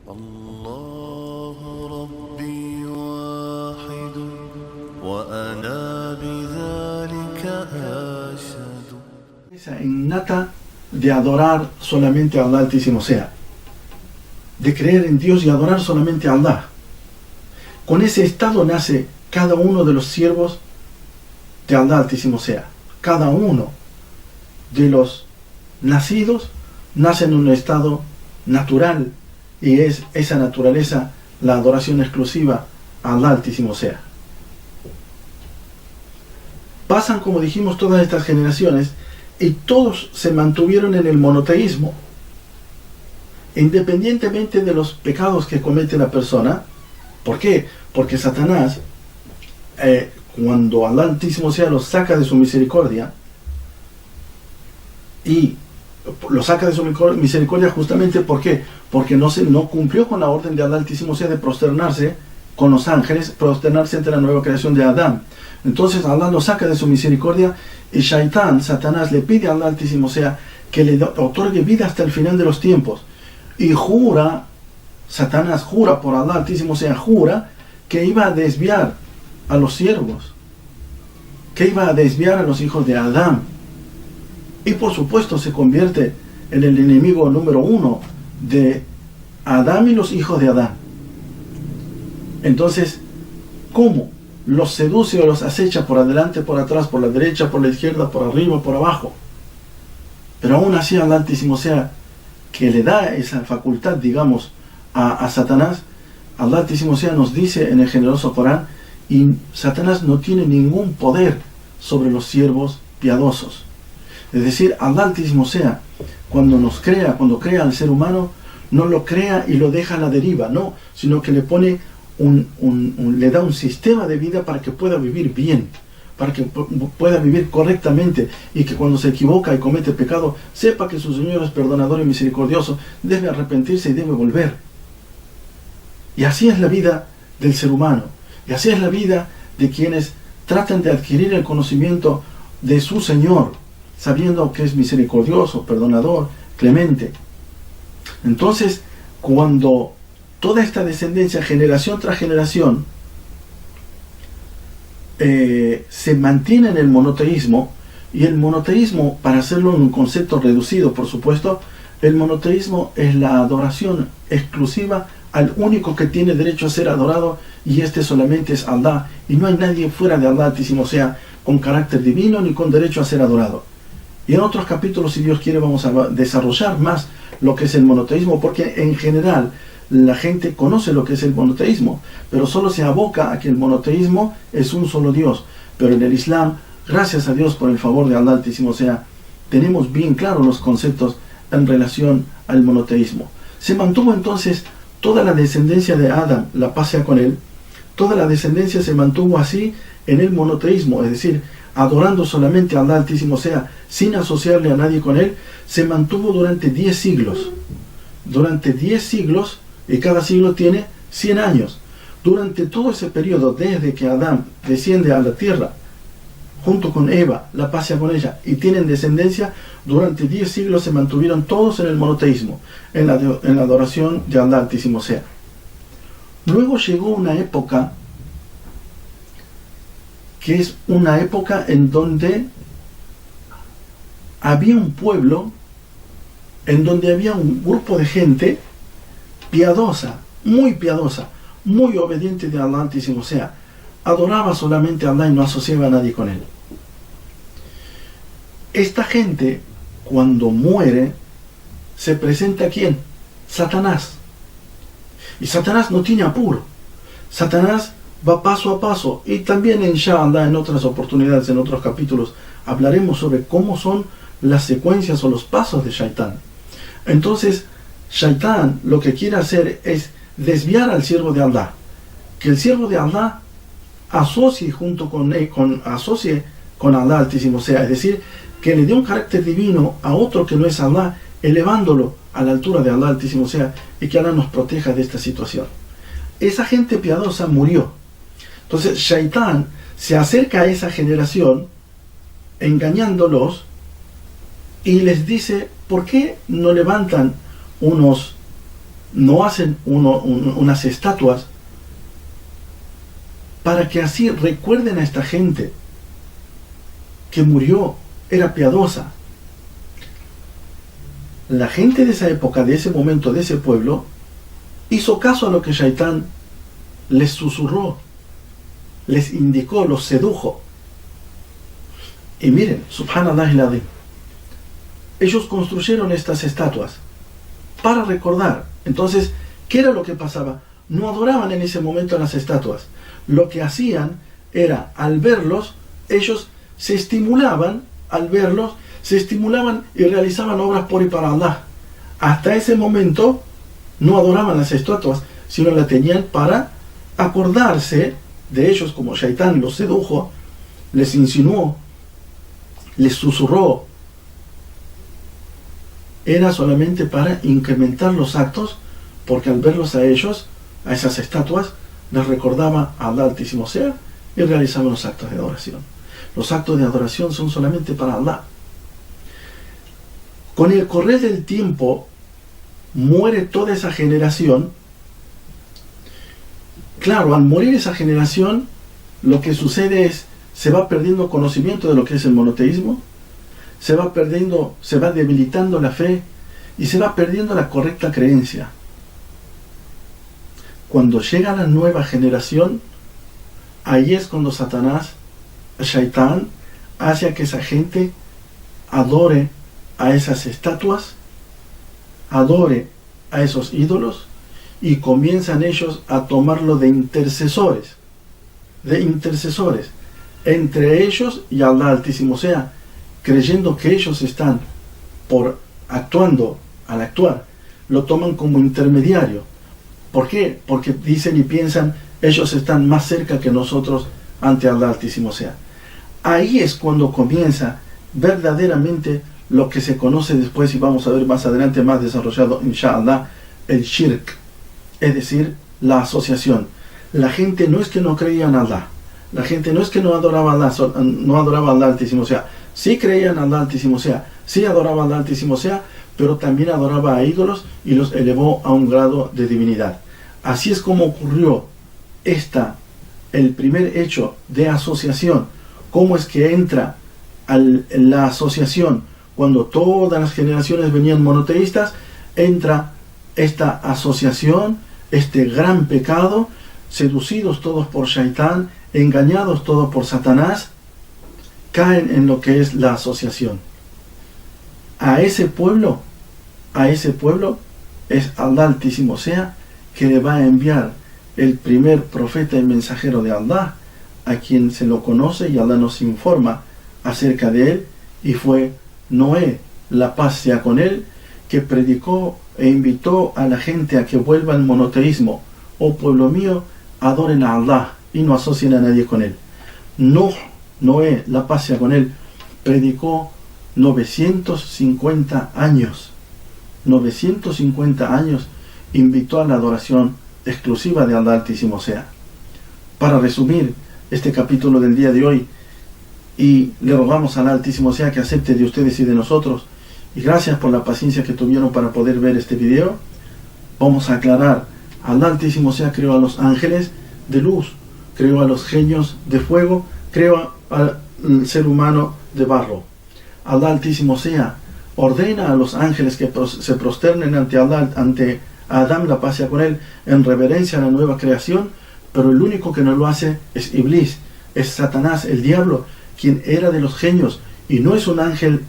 الله ربي واحد وأنا بذلك أشهد. Esa innata de adorar solamente a Allah Altísimo sea, de creer en Dios y adorar solamente a Allah. Con ese estado nace cada uno de los siervos de Allah Altísimo sea. Cada uno de los nacidos nace en un estado natural, y es esa naturaleza la adoración exclusiva a Allah Altísimo sea. Pasan, como dijimos, todas estas generaciones y todos se mantuvieron en el monoteísmo, independientemente de los pecados que comete la persona. ¿Por qué? Porque Satanás, cuando Allah Altísimo sea lo saca de su misericordia, y lo saca de su misericordia justamente ¿por qué? Porque no cumplió con la orden de Allah Altísimo sea de prosternarse con los ángeles, prosternarse ante la nueva creación de Adán. Entonces Allah lo saca de su misericordia y Shaitán, Satanás, le pide a Allah Altísimo sea que le otorgue vida hasta el final de los tiempos. Y Satanás jura por Allah Altísimo sea, jura que iba a desviar a los siervos, que iba a desviar a los hijos de Adán. Y por supuesto se convierte en el enemigo número uno de Adán y los hijos de Adán. Entonces, ¿cómo? Los seduce o los acecha por adelante, por atrás, por la derecha, por la izquierda, por arriba, por abajo. Pero aún así Allah Altísimo sea, que le da esa facultad, digamos, a Satanás, Allah Altísimo sea nos dice en el generoso Corán, y Satanás no tiene ningún poder sobre los siervos piadosos. Es decir, Allah Altísimo sea, cuando crea al ser humano, no lo crea y lo deja a la deriva, no, sino que le pone le da un sistema de vida para que pueda vivir bien, para que pueda vivir correctamente, y que cuando se equivoca y comete pecado, sepa que su Señor es perdonador y misericordioso, debe arrepentirse y debe volver. Y así es la vida del ser humano, y así es la vida de quienes tratan de adquirir el conocimiento de su Señor, sabiendo que es misericordioso, perdonador, clemente. Entonces, cuando toda esta descendencia, generación tras generación, se mantiene en el monoteísmo, y el monoteísmo, para hacerlo en un concepto reducido, por supuesto, el monoteísmo es la adoración exclusiva al único que tiene derecho a ser adorado, y este solamente es Allah, y no hay nadie fuera de Allah Altísimo sea con carácter divino ni con derecho a ser adorado. Y en otros capítulos, si Dios quiere, vamos a desarrollar más lo que es el monoteísmo, porque en general la gente conoce lo que es el monoteísmo, pero solo se aboca a que el monoteísmo es un solo Dios. Pero en el Islam, gracias a Dios por el favor de Allah Altísimo sea, tenemos bien claros los conceptos en relación al monoteísmo. Se mantuvo entonces toda la descendencia de Adán, la paz sea con él, toda la descendencia se mantuvo así en el monoteísmo, es decir, adorando solamente a Allah Altísimo sea, sin asociarle a nadie con él. Se mantuvo durante 10 siglos. Durante 10 siglos, y cada siglo tiene 100 años. Durante todo ese periodo, desde que Adán desciende a la tierra, junto con Eva, la paz sea con ella, y tienen descendencia, durante 10 siglos se mantuvieron todos en el monoteísmo, en la adoración de Allah Altísimo sea. Luego llegó una época, que es una época en donde había un pueblo, en donde había un grupo de gente piadosa, muy obediente de Allah Altísimo sea, adoraba solamente a Allah y no asociaba a nadie con él. Esta gente, cuando muere, se presenta ¿a quién? Satanás. Y Satanás no tiene apuro. Satanás va paso a paso, y también inshallah en otras oportunidades, en otros capítulos, hablaremos sobre cómo son las secuencias o los pasos de Shaitán. Entonces, Shaitán lo que quiere hacer es desviar al siervo de Allah, que el siervo de Allah asocie asocie con Allah Altísimo sea, es decir, que le dé un carácter divino a otro que no es Allah, elevándolo a la altura de Allah Altísimo sea, y que Allah nos proteja de esta situación. Esa gente piadosa murió. Entonces Shaitán se acerca a esa generación engañándolos y les dice: ¿por qué no levantan unos no hacen unas estatuas para que así recuerden a esta gente que murió, era piadosa. La gente de esa época, de ese momento, de ese pueblo, hizo caso a lo que Shaitán les susurró, les indicó, los sedujo. Y miren, subhanallah al-azim, ellos construyeron estas estatuas para recordar. Entonces, ¿qué era lo que pasaba? No adoraban en ese momento las estatuas. Lo que hacían era, al verlos, ellos se estimulaban, al verlos, se estimulaban y realizaban obras por y para Allah. Hasta ese momento no adoraban las estatuas, sino las tenían para acordarse de ellos, como Shaitán los sedujo, les insinuó, les susurró. Era solamente para incrementar los actos, porque al verlos a ellos, a esas estatuas, les recordaba a Allah Altísimo Sea y realizaban los actos de adoración. Los actos de adoración son solamente para Allah. Con el correr del tiempo, muere toda esa generación. Claro, al morir esa generación, lo que sucede es, se va perdiendo conocimiento de lo que es el monoteísmo, se va debilitando la fe y se va perdiendo la correcta creencia. Cuando llega la nueva generación, ahí es cuando Satanás, Shaitán, hace que esa gente adore a esas estatuas, adore a esos ídolos, y comienzan ellos a tomarlo de intercesores entre ellos y Allah Altísimo Sea, creyendo que ellos están al actuar, lo toman como intermediario. ¿Por qué? Porque dicen y piensan, ellos están más cerca que nosotros ante Allah Altísimo Sea. Ahí es cuando comienza verdaderamente lo que se conoce después, y vamos a ver más adelante, más desarrollado, inshallah, el shirk, es decir, la asociación. La gente no es que no creía en Allah, la gente no es que no adoraba a Allah Altísimo Sea, sí creía en Allah Altísimo Sea, sí adoraba a Allah Altísimo Sea, pero también adoraba a ídolos y los elevó a un grado de divinidad. Así es como ocurrió el primer hecho de asociación. ¿Cómo es que entra la asociación? Cuando todas las generaciones venían monoteístas, entra esta asociación, este gran pecado, seducidos todos por Shaitán, engañados todos por Satanás, caen en lo que es la asociación. A ese pueblo es Allah Altísimo Sea que le va a enviar el primer profeta y mensajero de Allah, a quien se lo conoce y Allah nos informa acerca de él, y fue Noé, la paz sea con él, que predicó e invitó a la gente a que vuelva al monoteísmo. Oh pueblo mío, adoren a Allah y no asocien a nadie con él. Noé, la paz sea con él, predicó 950 años. 950 años invitó a la adoración exclusiva de Allah Altísimo Sea. Para resumir este capítulo del día de hoy, y le rogamos a Allah Altísimo Sea que acepte de ustedes y de nosotros, y gracias por la paciencia que tuvieron para poder ver este video, vamos a aclarar. Allah Altísimo Sea creó a los ángeles de luz, creó a los genios de fuego, creó al ser humano de barro. Allah Altísimo Sea ordena a los ángeles que se prosternen ante Allah, ante Adán, la paz sea con él, en reverencia a la nueva creación, pero el único que no lo hace es Iblis, es Satanás, el diablo, quien era de los genios, y no es un ángel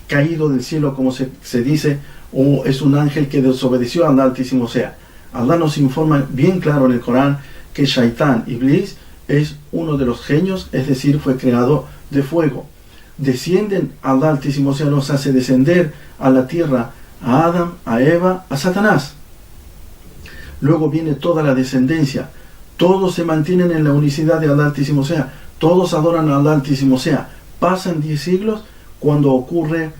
caído del cielo como se dice, o es un ángel que desobedeció a Allah Altísimo Sea. Allah nos informa bien claro en el Corán que Shaitán, Iblis, es uno de los genios, es decir, fue creado de fuego. Descienden, Allah Altísimo Sea nos hace descender a la tierra a Adán, a Eva, a Satanás. Luego viene toda la descendencia. Todos se mantienen en la unicidad de Allah Altísimo Sea. Todos adoran a Allah Altísimo Sea. Pasan 10 siglos cuando ocurre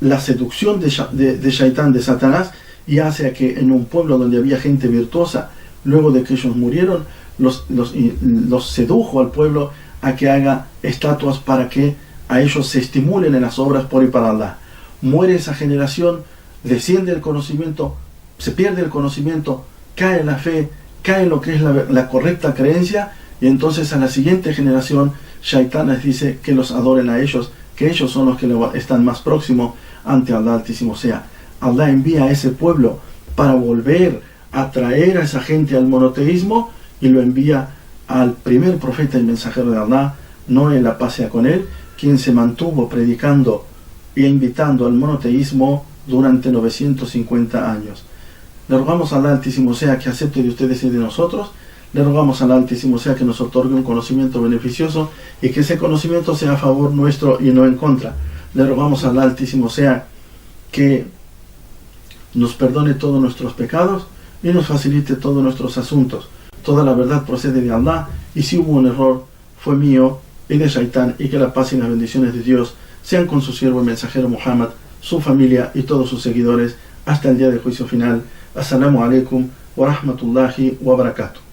la seducción de Shaitán, de Satanás, y hace a que en un pueblo donde había gente virtuosa, luego de que ellos murieron, los sedujo al pueblo a que haga estatuas para que a ellos se estimulen en las obras por y para Allah. Muere esa generación, desciende el conocimiento, se pierde el conocimiento, cae la fe, cae lo que es la correcta creencia, y entonces a la siguiente generación Shaitán les dice que los adoren a ellos, que ellos son los que están más próximos ante Allah Altísimo. O sea, Allah envía a ese pueblo para volver a traer a esa gente al monoteísmo, y lo envía al primer profeta y mensajero de Allah, Noé, la paz sea con él, quien se mantuvo predicando e invitando al monoteísmo durante 950 años. Le rogamos a Allah Altísimo sea que acepte de ustedes y de nosotros. Le rogamos a Allah Altísimo sea que nos otorgue un conocimiento beneficioso, y que ese conocimiento sea a favor nuestro y no en contra. Le rogamos a Allah Altísimo sea que nos perdone todos nuestros pecados y nos facilite todos nuestros asuntos. Toda la verdad procede de Allah, y si hubo un error fue mío y de Shaitán, y que la paz y las bendiciones de Dios sean con su siervo y mensajero Muhammad, su familia y todos sus seguidores hasta el día del juicio final. Assalamu alaikum wa rahmatullahi wa barakatuh.